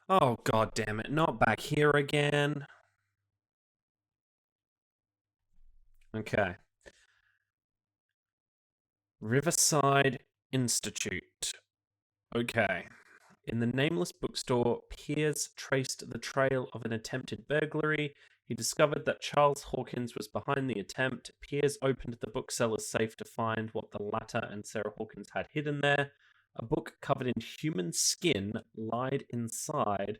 Oh, god damn it, not back here again. Okay. Riverside Institute. Okay. In the nameless bookstore, Piers traced the trail of an attempted burglary. He discovered that Charles Hawkins was behind the attempt. Piers opened the bookseller's safe to find what the latter and Sarah Hawkins had hidden there. A book covered in human skin lied inside,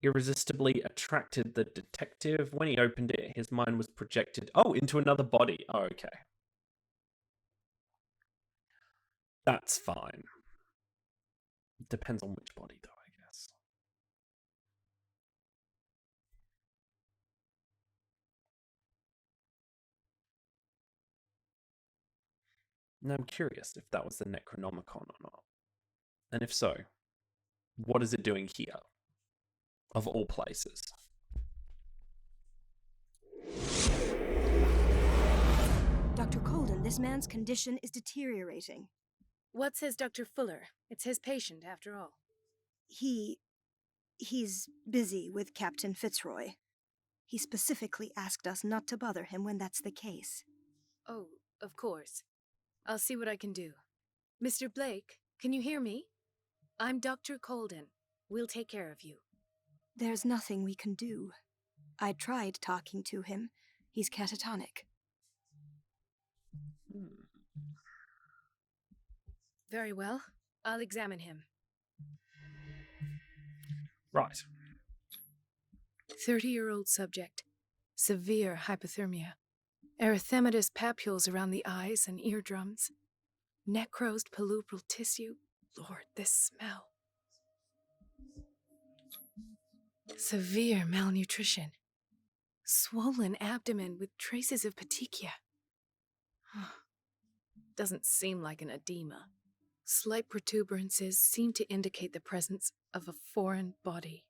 irresistibly attracted the detective. When he opened it, his mind was projected, into another body. Oh, okay. That's fine. Depends on which body, though, I guess. Now I'm curious if that was the Necronomicon or not. And if so, what is it doing here? Of all places. Dr. Colden, this man's condition is deteriorating. What says Dr. Fuller? It's his patient, after all. He's busy with Captain Fitzroy. He specifically asked us not to bother him when that's the case. Oh, of course. I'll see what I can do. Mr. Blake, can you hear me? I'm Dr. Colden. We'll take care of you. There's nothing we can do. I tried talking to him. He's catatonic. Very well. I'll examine him. Right. 30-year-old subject. Severe hypothermia. Erythematous papules around the eyes and eardrums. Necrosed palpebral tissue. Lord, this smell. Severe malnutrition. Swollen abdomen with traces of petechia. Doesn't seem like an edema. Slight protuberances seem to indicate the presence of a foreign body.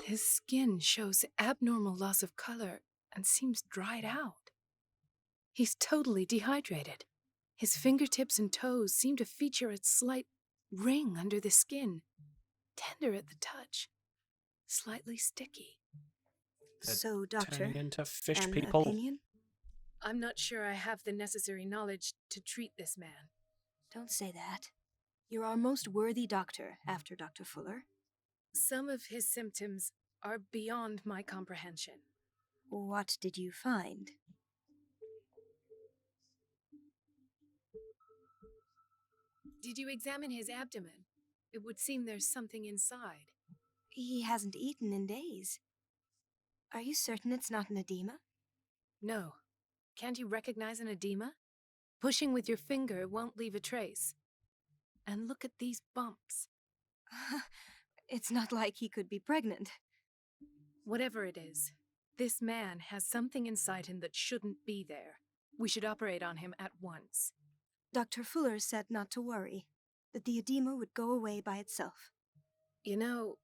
His skin shows abnormal loss of color and seems dried out. He's totally dehydrated. His fingertips and toes seem to feature a slight ring under the skin, tender at the touch, slightly sticky. So, Doctor, Turning into fish an people. opinion? I'm not sure I have the necessary knowledge to treat this man. Don't say that. You're our most worthy doctor after Dr. Fuller. Some of his symptoms are beyond my comprehension. What did you find? Did you examine his abdomen? It would seem there's something inside. He hasn't eaten in days. Are you certain it's not an edema? No. Can't you recognize an edema? Pushing with your finger won't leave a trace. And look at these bumps. It's not like he could be pregnant. Whatever it is, this man has something inside him that shouldn't be there. We should operate on him at once. Dr. Fuller said not to worry, that the edema would go away by itself. You know,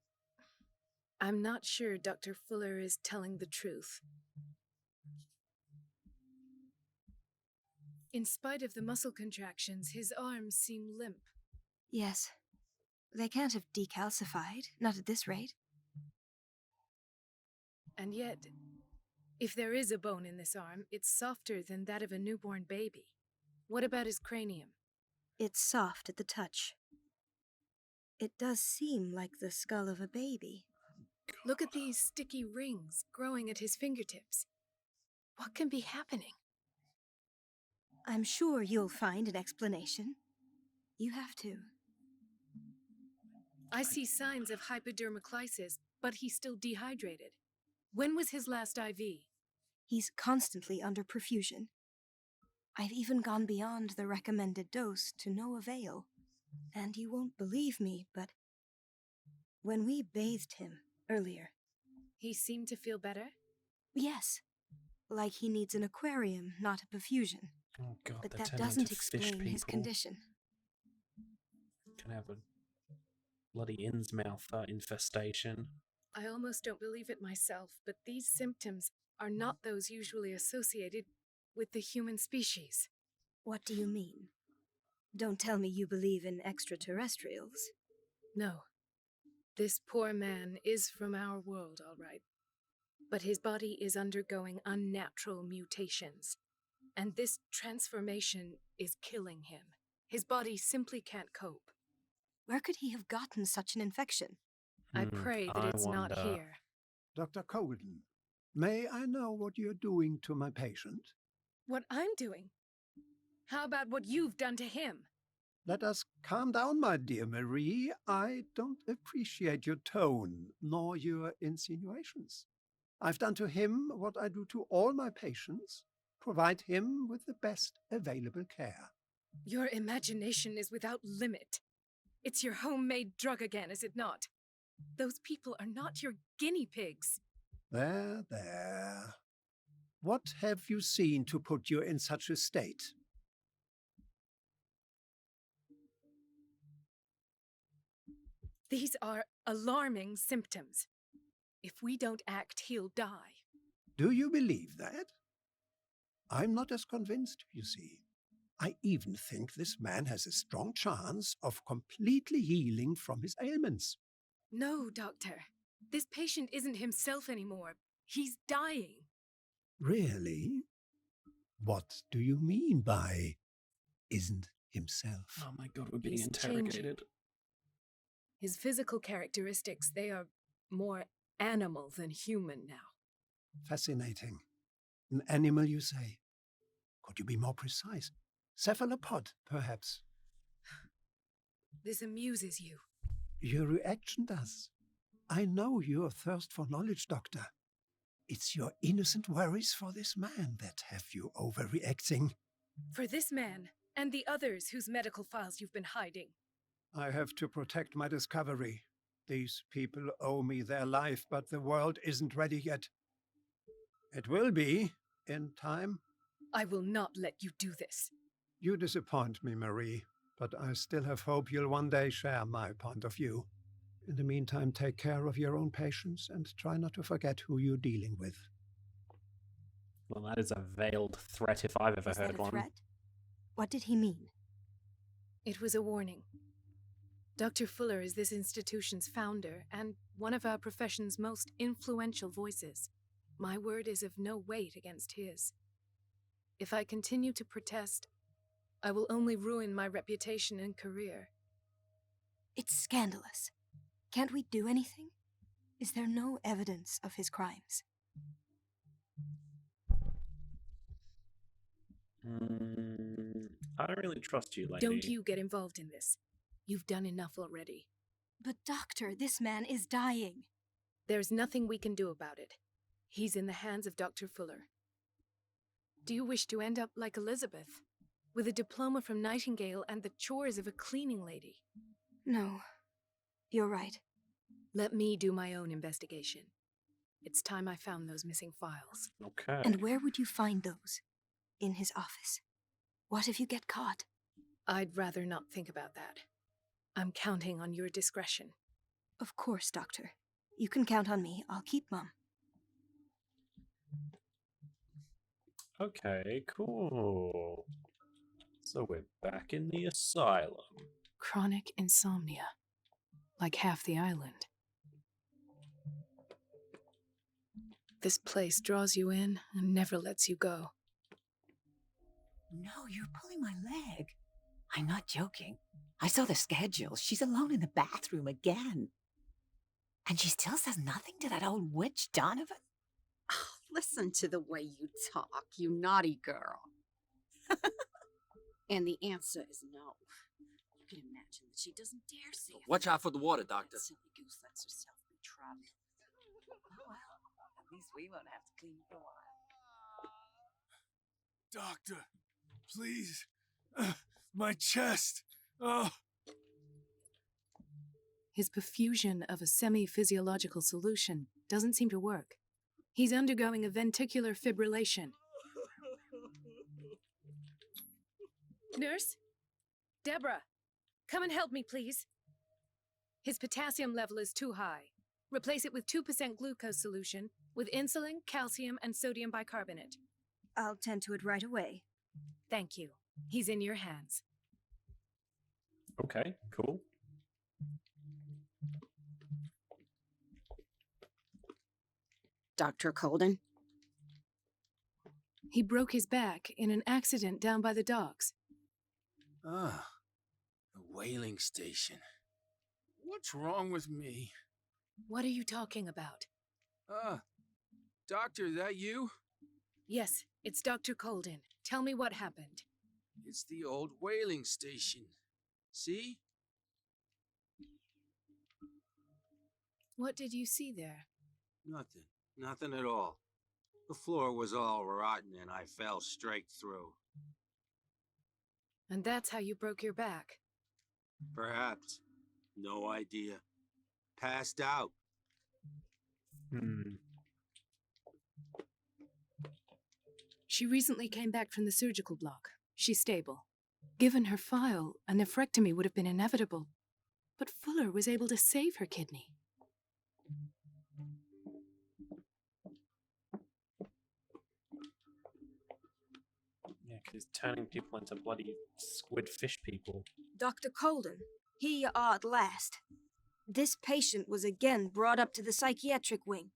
I'm not sure Dr. Fuller is telling the truth. In spite of the muscle contractions, his arms seem limp. Yes. They can't have decalcified, not at this rate. And yet, if there is a bone in this arm, it's softer than that of a newborn baby. What about his cranium? It's soft at the touch. It does seem like the skull of a baby. Look at these sticky rings growing at his fingertips. What can be happening? I'm sure you'll find an explanation. You have to. I see signs of hypodermoclysis, but he's still dehydrated. When was his last IV? He's constantly under perfusion. I've even gone beyond the recommended dose to no avail. And you won't believe me, but when we bathed him earlier... He seemed to feel better? Yes. Like he needs an aquarium, not a perfusion. Oh god, But they're that turning doesn't into fish explain his people. condition. Can have a bloody Innsmouth infestation. I almost don't believe it myself, but these symptoms are not those usually associated with the human species. What do you mean? Don't tell me you believe in extraterrestrials. No. This poor man is from our world, all right. But his body is undergoing unnatural mutations. And this transformation is killing him. His body simply can't cope. Where could he have gotten such an infection? I pray that it's not wonder. here. Dr. Colden, may I know what you're doing to my patient? What I'm doing? How about what you've done to him? Let us calm down, my dear Marie. I don't appreciate your tone, nor your insinuations. I've done to him what I do to all my patients, provide him with the best available care. Your imagination is without limit. It's your homemade drug again, is it not? Those people are not your guinea pigs. There, there. What have you seen to put you in such a state? These are alarming symptoms. If we don't act, he'll die. Do you believe that? I'm not as convinced, you see. I even think this man has a strong chance of completely healing from his ailments. No, Doctor. This patient isn't himself anymore. He's dying. Really? What do you mean by isn't himself? Oh my god, we're being He's interrogated. changing. His physical characteristics, they are more animal than human now. Fascinating. An animal, you say? Could you be more precise? Cephalopod, perhaps? This amuses you. Your reaction does. I know your thirst for knowledge, Doctor. It's your innocent worries for this man that have you overreacting. For this man, and the others whose medical files you've been hiding. I have to protect my discovery. These people owe me their life, but the world isn't ready yet. It will be, in time. I will not let you do this. You disappoint me, Marie, but I still have hope you'll one day share my point of view. In the meantime, take care of your own patients and try not to forget who you're dealing with. Well, that is a veiled threat if I've ever Is heard that a one. threat? What did he mean? It was a warning. Dr. Fuller is this institution's founder and one of our profession's most influential voices. My word is of no weight against his. If I continue to protest, I will only ruin my reputation and career. It's scandalous. Can't we do anything? Is there no evidence of his crimes? I don't really trust you, lady. Don't you get involved in this. You've done enough already. But doctor, this man is dying. There's nothing we can do about it. He's in the hands of Dr. Fuller. Do you wish to end up like Elizabeth, with a diploma from Nightingale and the chores of a cleaning lady? No, you're right. Let me do my own investigation. It's time I found those missing files. Okay. And where would you find those? In his office. What if you get caught? I'd rather not think about that. I'm counting on your discretion. Of course, Doctor. You can count on me. I'll keep mum. Okay, cool. So we're back in the asylum. Chronic insomnia. Like half the island. This place draws you in and never lets you go. No, you're pulling my leg. I'm not joking. I saw the schedule. She's alone in the bathroom again. And she still says nothing to that old witch, Donovan? Oh, listen to the way you talk, you naughty girl. And the answer is no. You can imagine that she doesn't dare say it. Watch out for the water, Doctor. That silly goose lets herself be trapped. Oh, well, at least we won't have to clean for a while. Doctor, please. My chest. Oh. His perfusion of a semi-physiological solution doesn't seem to work. He's undergoing a ventricular fibrillation. Nurse? Deborah, come and help me, please. His potassium level is too high. Replace it with 2% glucose solution with insulin, calcium, and sodium bicarbonate. I'll tend to it right away. Thank you. He's in your hands. Okay, cool. Dr. Colden? He broke his back in an accident down by the docks. Ah, the whaling station. What's wrong with me? What are you talking about? Doctor, is that you? Yes, it's Dr. Colden. Tell me what happened. It's the old whaling station. See? What did you see there? Nothing. Nothing at all. The floor was all rotten and I fell straight through. And that's how you broke your back. Perhaps. No idea. Passed out. She recently came back from the surgical block. She's stable. Given her file, a nephrectomy would have been inevitable. But Fuller was able to save her kidney. Yeah, because he's turning people into bloody squid fish people. Dr. Colden, here you are at last. This patient was again brought up to the psychiatric wing.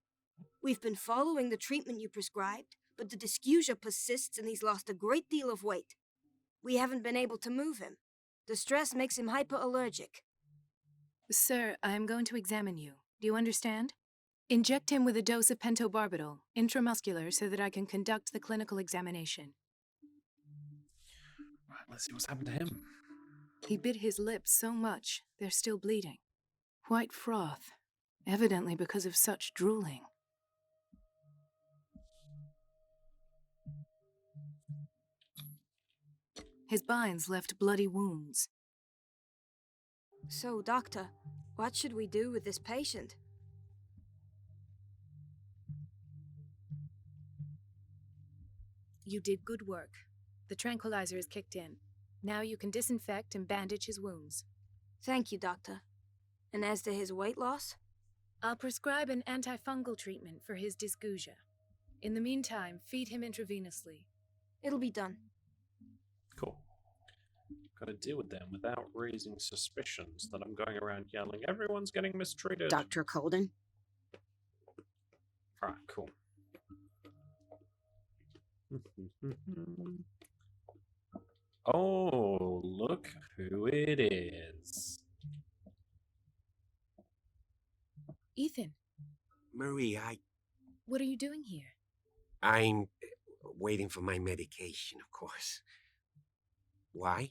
We've been following the treatment you prescribed, but the dysgeusia persists and he's lost a great deal of weight. We haven't been able to move him. The stress makes him hyperallergic. Sir, I am going to examine you. Do you understand? Inject him with a dose of pentobarbital, intramuscular, so that I can conduct the clinical examination. Right, let's see what's happened to him. He bit his lips so much, they're still bleeding. White froth, evidently because of such drooling. His binds left bloody wounds. So, doctor, what should we do with this patient? You did good work. The tranquilizer is kicked in. Now you can disinfect and bandage his wounds. Thank you, doctor. And as to his weight loss? I'll prescribe an antifungal treatment for his dysgeusia. In the meantime, feed him intravenously. It'll be done. Cool. Got to deal with them without raising suspicions that I'm going around yelling, everyone's getting mistreated. Dr. Colden? Alright, cool. Oh, look who it is. Ethan, Marie, what are you doing here? I'm waiting for my medication, of course. Why?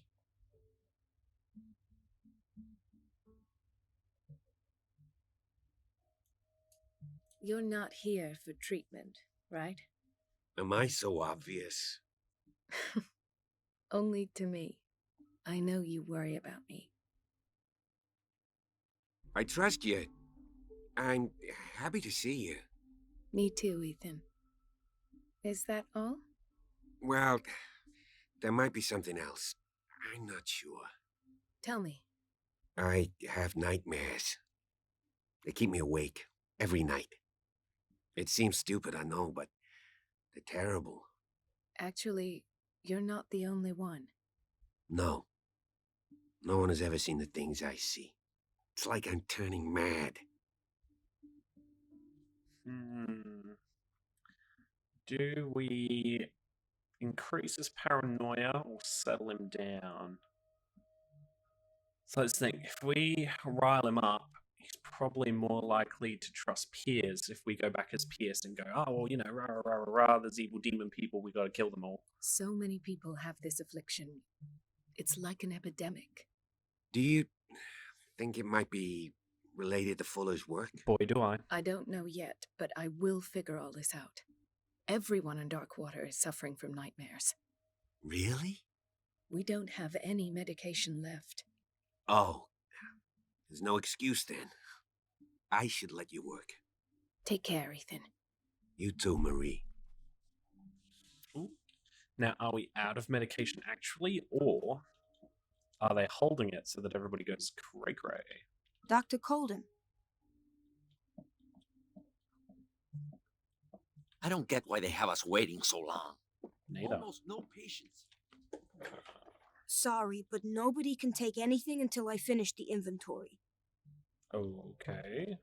You're not here for treatment, right? Am I so obvious? Only to me. I know you worry about me. I trust you. I'm happy to see you. Me too, Ethan. Is that all? Well, there might be something else. I'm not sure. Tell me. I have nightmares. They keep me awake every night. It seems stupid, I know, but they're terrible. Actually, you're not the only one. No. No one has ever seen the things I see. It's like I'm turning mad. Do we increase his paranoia or settle him down? So let's think. If we rile him up, he's probably more likely to trust Piers if we go back as Piers and go, oh, well, you know, rah, rah, rah, rah, rah, there's evil demon people, we gotta kill them all. So many people have this affliction. It's like an epidemic. Do you think it might be related to Fuller's work? Boy, do I. I don't know yet, but I will figure all this out. Everyone in Darkwater is suffering from nightmares. Really? We don't have any medication left. Oh, there's no excuse then. I should let you work. Take care, Ethan. You too, Marie. Ooh. Now, are we out of medication actually, or are they holding it so that everybody goes cray-cray? Dr. Colden. I don't get why they have us waiting so long. Neither. Almost no patience. Sorry, but nobody can take anything until I finish the inventory. Okay.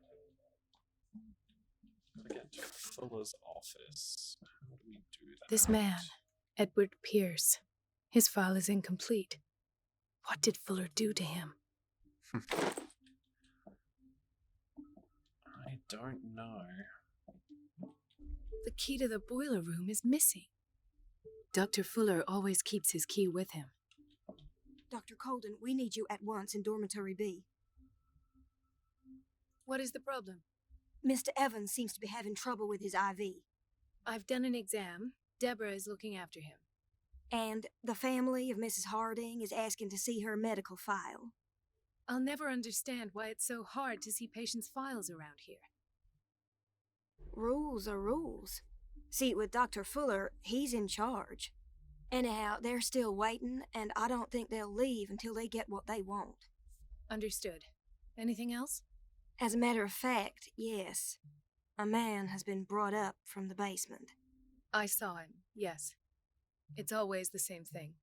Gotta get to Fuller's office. How do we do that? This man, Edward Pierce, his file is incomplete. What did Fuller do to him? I don't know. The key to the boiler room is missing. Dr. Fuller always keeps his key with him. Dr. Colden, we need you at once in Dormitory B. What is the problem? Mr. Evans seems to be having trouble with his IV. I've done an exam. Deborah is looking after him. And the family of Mrs. Harding is asking to see her medical file. I'll never understand why it's so hard to see patients' files around here. Rules are rules. See, with Dr. Fuller, he's in charge. Anyhow, they're still waiting, and I don't think they'll leave until they get what they want. Understood. Anything else? As a matter of fact, yes. A man has been brought up from the basement. I saw him, yes. It's always the same thing.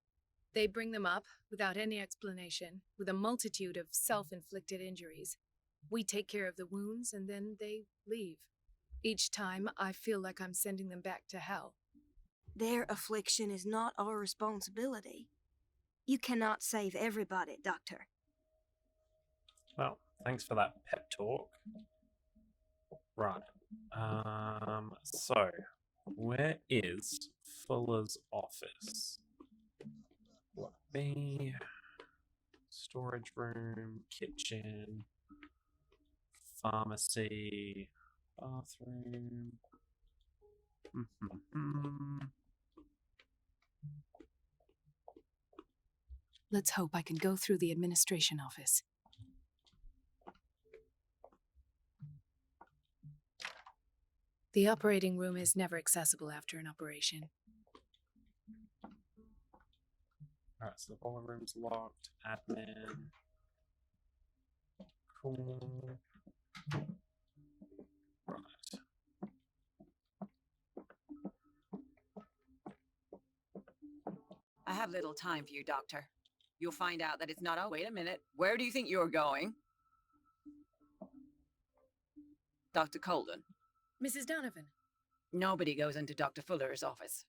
They bring them up without any explanation, with a multitude of self-inflicted injuries. We take care of the wounds, and then they leave. Each time, I feel like I'm sending them back to hell. Their affliction is not our responsibility. You cannot save everybody, Doctor. Well, thanks for that pep talk. Right. So, where is Fuller's office? What be? Storage room, kitchen, pharmacy, bathroom. Let's hope I can go through the administration office. The operating room is never accessible after an operation. Alright, so the boiler room's locked. Admin. Cool. Right. I have little time for you, Doctor. You'll find out that it's not. Oh, wait a minute. Where do you think you're going? Dr. Colden. Mrs. Donovan. Nobody goes into Dr. Fuller's office.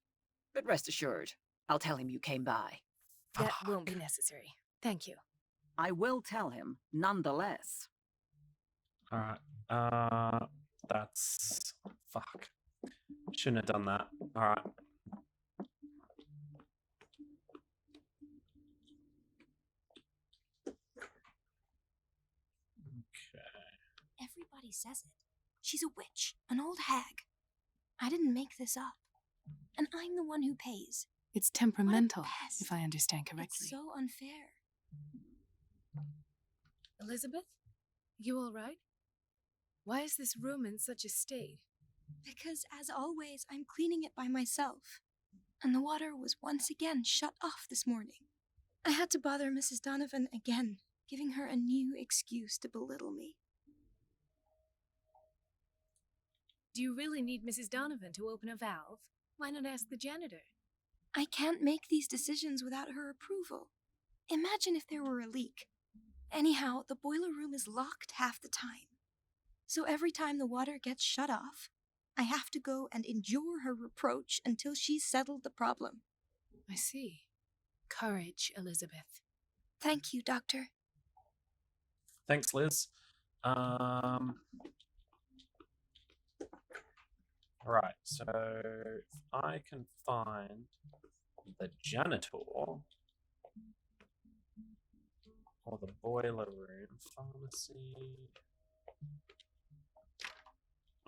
But rest assured, I'll tell him you came by. That won't be necessary. Thank you. I will tell him, nonetheless. Alright, that's... Fuck. Shouldn't have done that. Alright. Everybody says it. She's a witch, an old hag. I didn't make this up. And I'm the one who pays. It's temperamental, What a pest. if I understand correctly. It's so unfair. Elizabeth? You all right? Why is this room in such a state? Because, as always, I'm cleaning it by myself. And the water was once again shut off this morning. I had to bother Mrs. Donovan again, giving her a new excuse to belittle me. Do you really need Mrs. Donovan to open a valve? Why not ask the janitor? I can't make these decisions without her approval. Imagine if there were a leak. Anyhow, the boiler room is locked half the time. So every time the water gets shut off, I have to go and endure her reproach until she's settled the problem. I see. Courage, Elizabeth. Thank you, Doctor. Thanks, Liz. Right, so if I can find the janitor or the boiler room, pharmacy.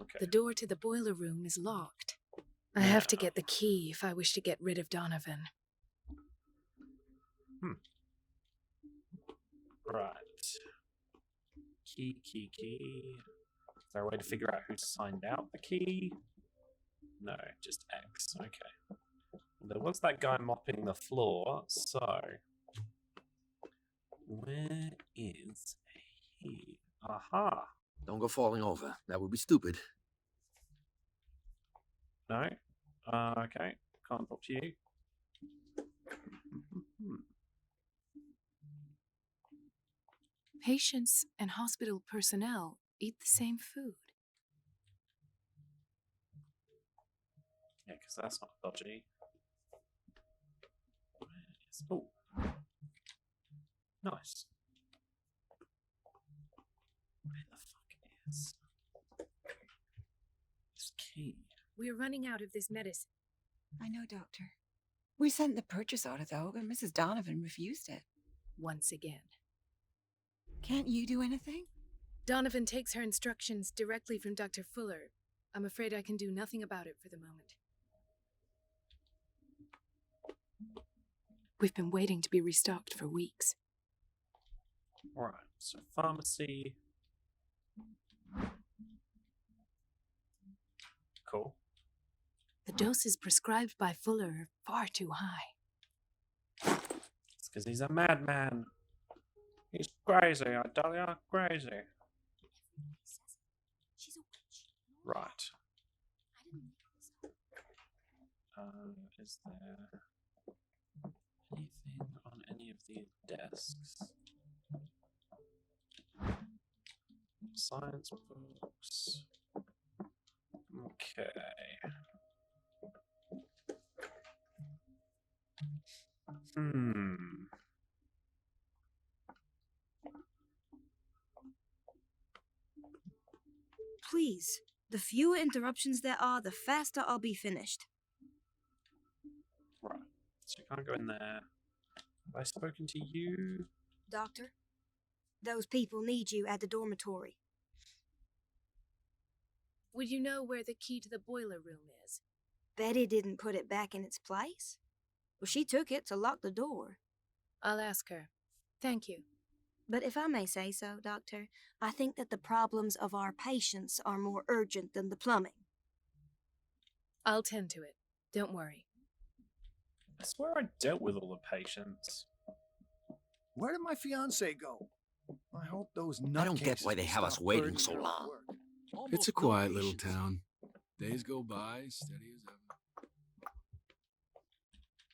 Okay. The door to the boiler room is locked. I have to get the key if I wish to get rid of Donovan. Right. Key. Is there a way to figure out who signed out the key? No, just X. Okay. There was that guy mopping the floor, so... Where is he? Aha! Don't go falling over. That would be stupid. No? Okay. Can't talk to you. Patients and hospital personnel eat the same food. Yeah, because that's not dodgy. Oh. Nice. Where the fuck is this key? We're running out of this medicine. I know, Doctor. We sent the purchase order, though, but Mrs. Donovan refused it. Once again. Can't you do anything? Donovan takes her instructions directly from Dr. Fuller. I'm afraid I can do nothing about it for the moment. We've been waiting to be restocked for weeks. Alright, so pharmacy. Cool. The doses prescribed by Fuller are far too high. It's because he's a madman. He's crazy, I tell you, crazy. She's a witch. Right. I didn't make this up. Is there anything on any of these desks? Science books. Okay. Please, the fewer interruptions there are, the faster I'll be finished. Right. So you can't go in there. Have I spoken to you? Doctor, those people need you at the dormitory. Would you know where the key to the boiler room is? Betty didn't put it back in its place. Well, she took it to lock the door. I'll ask her. Thank you. But if I may say so, Doctor, I think that the problems of our patients are more urgent than the plumbing. I'll tend to it. Don't worry. I swear I dealt with all the patients. Where did my fiancé go? I hope those nutcases I don't get why they have us stop waiting burning so her long. work. It's a quiet little town. Days go by, steady as ever.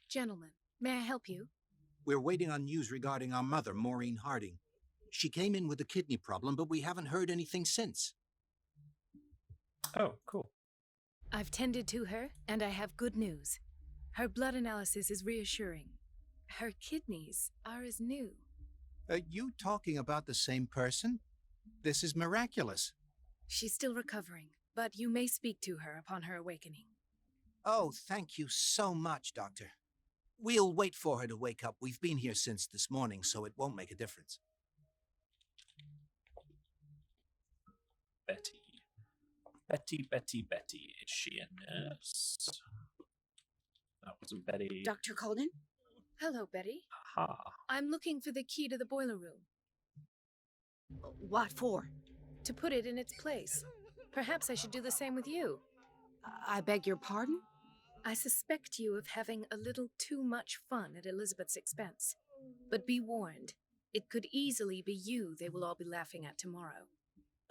Gentlemen, may I help you? We're waiting on news regarding our mother, Maureen Harding. She came in with a kidney problem, but we haven't heard anything since. Oh, cool. I've tended to her, and I have good news. Her blood analysis is reassuring. Her kidneys are as new. Are you talking about the same person? This is miraculous. She's still recovering, but you may speak to her upon her awakening. Oh, thank you so much, Doctor. We'll wait for her to wake up. We've been here since this morning, so it won't make a difference. Betty. Betty. Is she a nurse? That wasn't Betty. Dr. Colden? Hello, Betty. Aha. I'm looking for the key to the boiler room. What for? To put it in its place. Perhaps I should do the same with you. I beg your pardon? I suspect you of having a little too much fun at Elizabeth's expense. But be warned, it could easily be you they will all be laughing at tomorrow.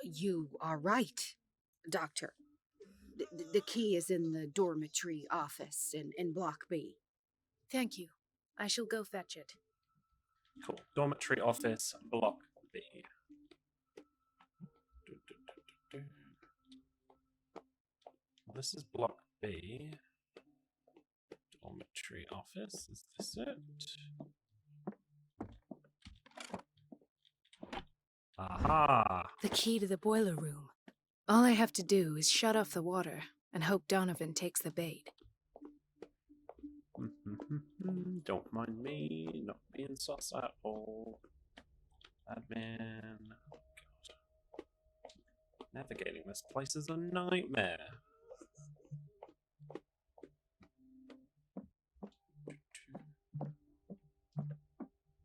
You are right, Doctor. The key is in the dormitory office in Block B. Thank you. I shall go fetch it. Cool. Dormitory office, block B. This is block B. Dormitory office. Is this it? Aha! The key to the boiler room. All I have to do is shut off the water and hope Donovan takes the bait. Don't mind me not being sus at all. Admin. Oh, God. Navigating this place is a nightmare.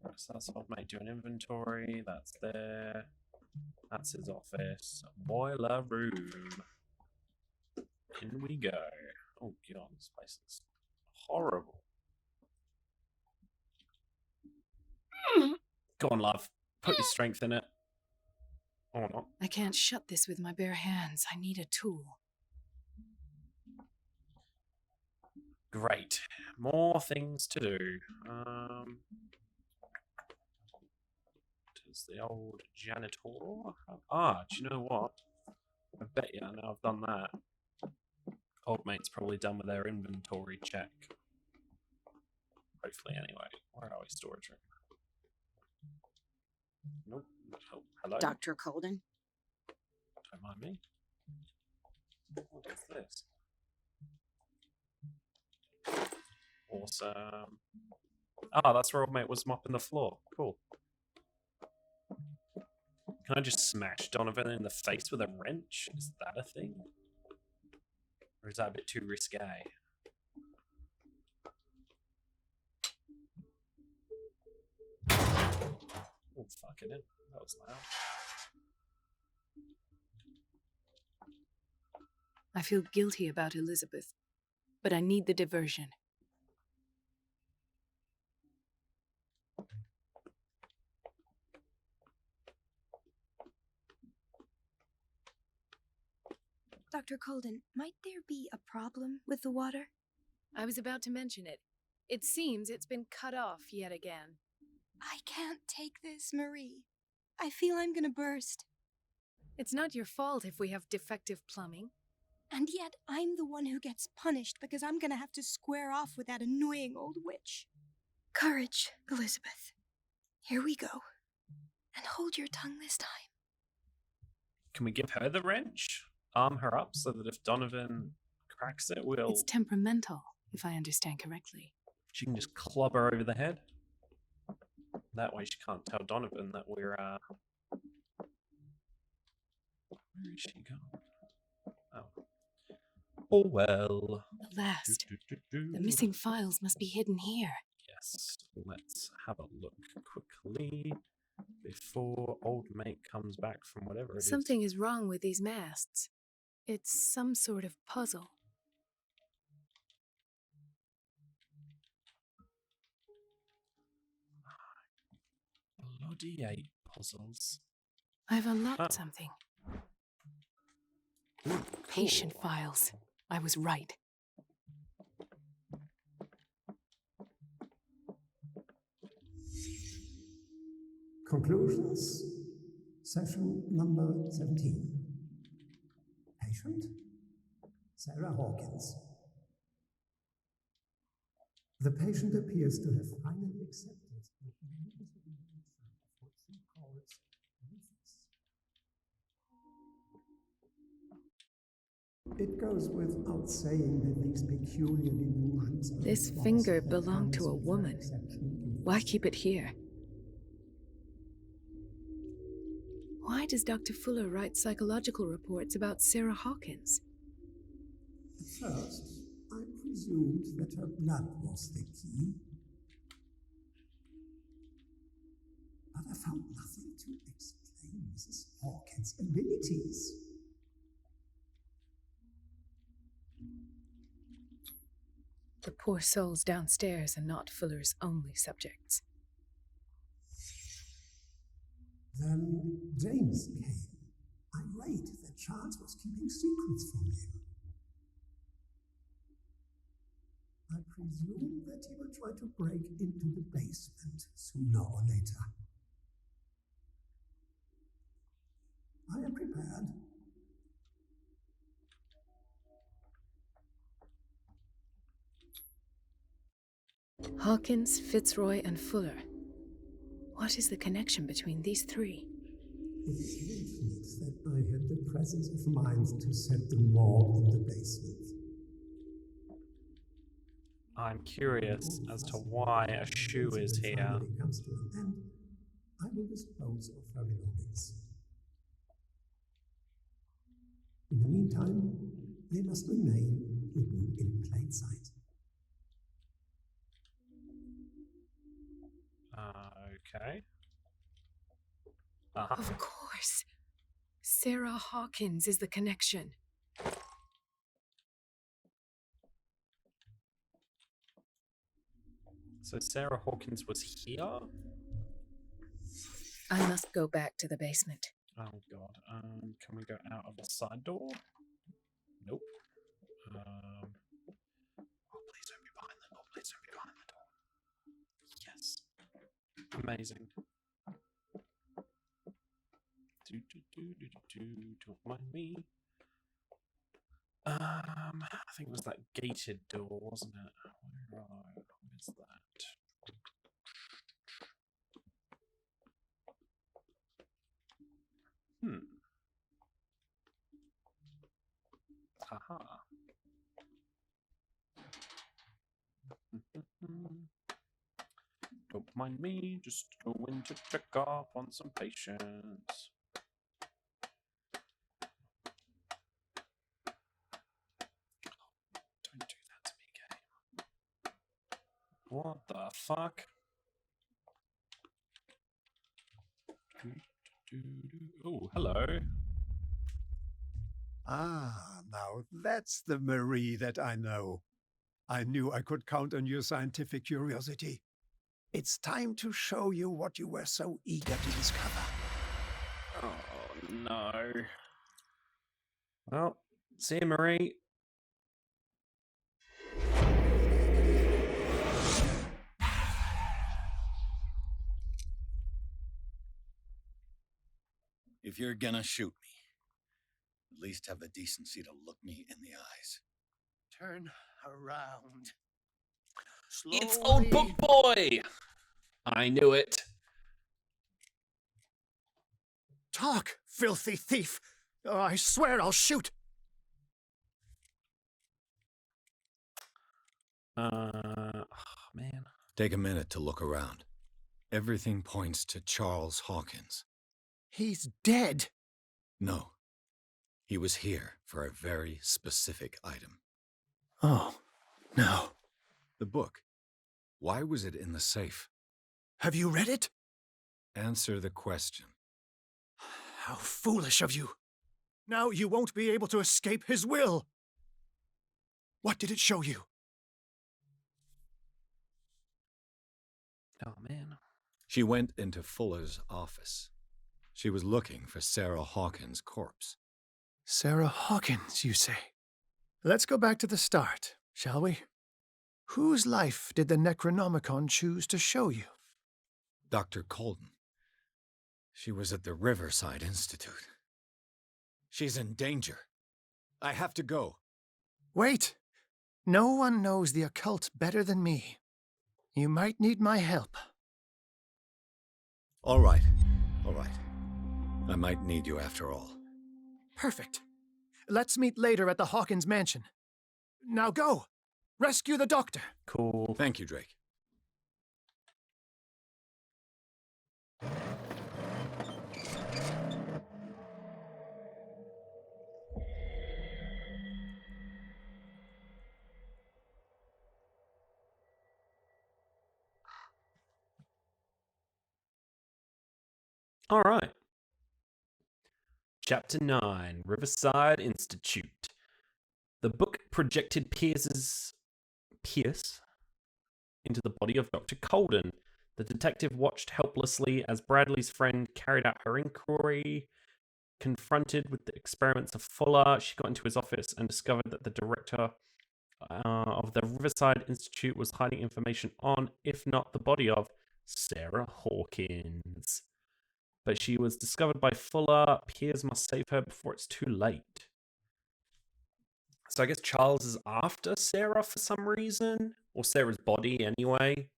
Right, so that's old mate doing inventory. That's there. That's his office. Boiler room. In we go. Oh God, this place is horrible. Go on, love. Put your strength in it. Or not. I can't shut this with my bare hands. I need a tool. Great. More things to do. is the old janitor. Ah, do you know what? I bet you now I've done that. Old mate's probably done with their inventory check. Hopefully, anyway. Where are we? Storage room. Nope. Oh, hello. Dr. Colden? Don't mind me. What's this? Awesome. Ah, that's where old mate was mopping the floor. Cool. Can I just smash Donovan in the face with a wrench? Is that a thing? Or is that a bit too risque? Oh, fuck it in. That was loud. I feel guilty about Elizabeth, but I need the diversion. Dr. Colden, might there be a problem with the water? I was about to mention it. It seems it's been cut off yet again. I can't take this, Marie. I feel I'm gonna burst. It's not your fault if we have defective plumbing. And yet, I'm the one who gets punished because I'm gonna have to square off with that annoying old witch. Courage, Elizabeth. Here we go. And hold your tongue this time. Can we give her the wrench? Arm her up so that if Donovan cracks it, we'll... It's temperamental, if I understand correctly. She can just club her over the head. That way she can't tell Donovan that we're, Where is she gone? Oh. Oh well. The last. The missing files must be hidden here. Yes, let's have a look quickly before old mate comes back from whatever it is. Something is wrong with these masts. It's some sort of puzzle. Bloody 8 puzzles. I've unlocked something. Patient files. I was right. Conclusions, session number 17. Patient, Sarah Hawkins. The patient appears to have finally accepted the magnificent nature of what she calls mythos. It goes without saying that these peculiar delusions... This finger belonged to a woman. Why keep it here? Why does Dr. Fuller write psychological reports about Sarah Hawkins? At first, I presumed that her blood was the key. But I found nothing to explain Mrs. Hawkins' abilities. The poor souls downstairs are not Fuller's only subjects. Then James came, irate that Charles was keeping secrets from him. I presume that he will try to break into the basement sooner or later. I am prepared. Hawkins, Fitzroy, and Fuller. What is the connection between these three? It is fortunate that I had the presence of mind to set them all in the basement. I'm curious as to why a shoe is here. When it comes to an end, I will dispose of her belongings. In the meantime, they must remain hidden in plain sight. Okay. Of course. Sarah Hawkins is the connection. So Sarah Hawkins was here? I must go back to the basement. Oh god. Can we go out of the side door? Nope. Oh, please don't be behind the door. Please don't be behind the door. Yes. Amazing. Don't mind me. I think it was that gated door, wasn't it? Where's that? Haha. Don't mind me, just going to check up on some patients. Don't do that to me, game. What the fuck? Oh, hello. Ah, now that's the Marie that I know. I knew I could count on your scientific curiosity. It's time to show you what you were so eager to discover. Oh, no. Well, see you, Marie. If you're gonna shoot me, at least have the decency to look me in the eyes. Turn around. Slowly. It's old book boy! I knew it. Talk, filthy thief! I swear I'll shoot! Oh, man. Take a minute to look around. Everything points to Charles Hawkins. He's dead! No. He was here for a very specific item. Oh, no. The book. Why was it in the safe? Have you read it? Answer the question. How foolish of you! Now you won't be able to escape his will! What did it show you? Oh, man. She went into Fuller's office. She was looking for Sarah Hawkins' corpse. Sarah Hawkins, you say? Let's go back to the start, shall we? Whose life did the Necronomicon choose to show you? Dr. Colden. She was at the Riverside Institute. She's in danger. I have to go. Wait! No one knows the occult better than me. You might need my help. All right. All right. I might need you after all. Perfect. Let's meet later at the Hawkins mansion. Now go! Rescue the doctor! Cool. Thank you, Drake. All right. Chapter 9, Riverside Institute. The book projected Pierce into the body of Dr. Colden. The detective watched helplessly as Bradley's friend carried out her inquiry. Confronted with the experiments of Fuller, she got into his office and discovered that the director of the Riverside Institute was hiding information on, if not the body of, Sarah Hawkins. But she was discovered by Fuller. Piers must save her before it's too late. So I guess Charles is after Sarah for some reason, or Sarah's body anyway.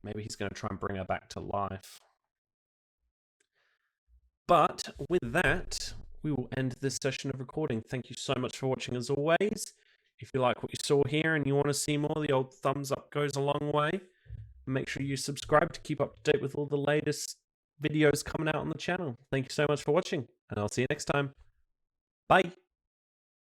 Maybe he's going to try and bring her back to life. But with that, we will end this session of recording. Thank you so much for watching as always. If you like what you saw here and you want to see more, the old thumbs up goes a long way. Make sure you subscribe to keep up to date with all the latest videos coming out on the channel. Thank you so much for watching, and I'll see you next time. Bye!